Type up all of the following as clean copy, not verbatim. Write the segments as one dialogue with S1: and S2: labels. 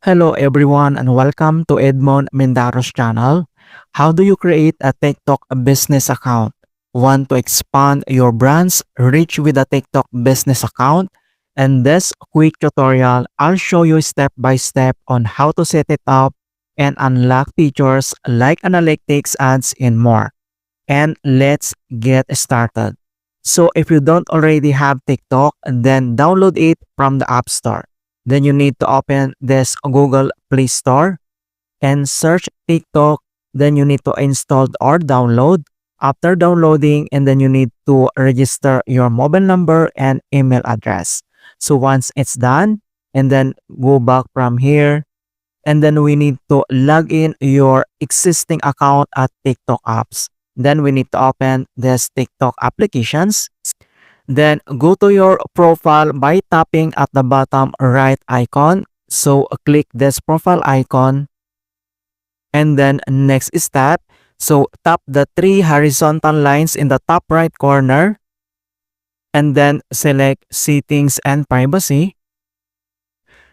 S1: Hello everyone and welcome to Edmund Mindaros channel. How do you create a TikTok business account? Want to expand your brand's reach with a TikTok business account? In this quick tutorial, I'll show you step by step on how to set it up and unlock features like analytics, ads, and more. And let's get started. So if you don't already have TikTok, then download it from the App Store. Then you need to open this Google Play Store and search TikTok. Then you need to install or download. After downloading, and then you need to register your mobile number and email address. So once it's done, and then go back from here, and then we need to log in your existing account at TikTok apps. Then we need to open this TikTok applications. Then go to your profile by tapping at the bottom right icon. So click this profile icon. And then next step. So tap the three horizontal lines in the top right corner. And then select settings and privacy.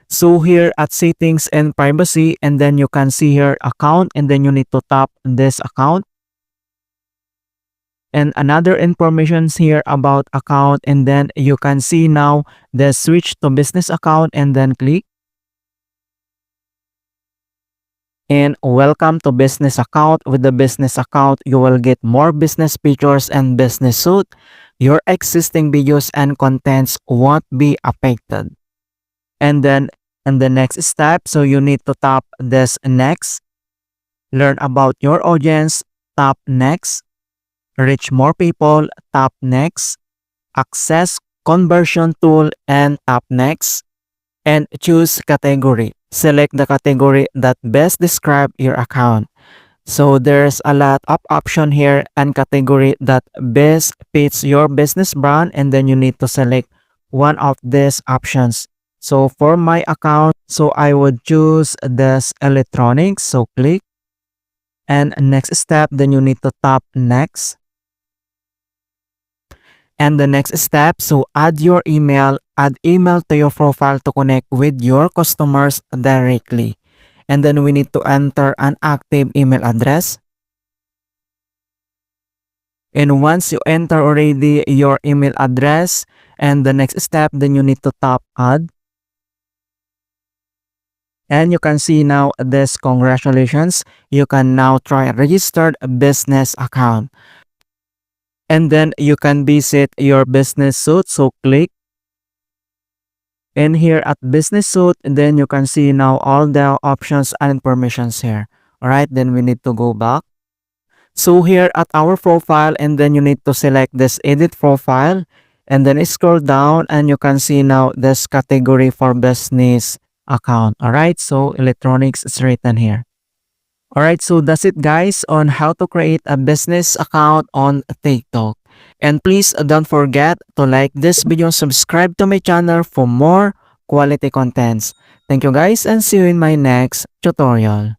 S1: So here at settings and privacy, and then you can see here account, and then you need to tap this account. And another informations here about account, and then you can see now the switch to business account, and then click. And welcome to business account. With the business account, you will get more business features and business suit. Your existing videos and contents won't be affected. And then in the next step, so you need to tap this next. Learn about your audience, tap next. Reach more people, tap next. Access conversion tool, and tap next. And choose category. Select the category that best describe your account. So there's a lot of option here and category that best fits your business brand, and then you need to select one of these options. So for my account, so I would choose this electronics. So click. And next step, then you need to tap next. And the next step, so add your email, add email to your profile to connect with your customers directly. And then we need to enter an active email address. And once you enter already your email address, and the next step, then you need to tap add. And you can see now this congratulations, you can now try registered business account. And then you can visit your business suite. So click. And here at business suite, then you can see now all the options and informations here. Alright, then we need to go back. So here at our profile, and then you need to select this edit profile. And then scroll down, and you can see now this category for business account. Alright, so electronics is written here. Alright, so that's it guys on how to create a business account on TikTok. And please don't forget to like this video, subscribe to my channel for more quality contents. Thank you guys, and see you in my next tutorial.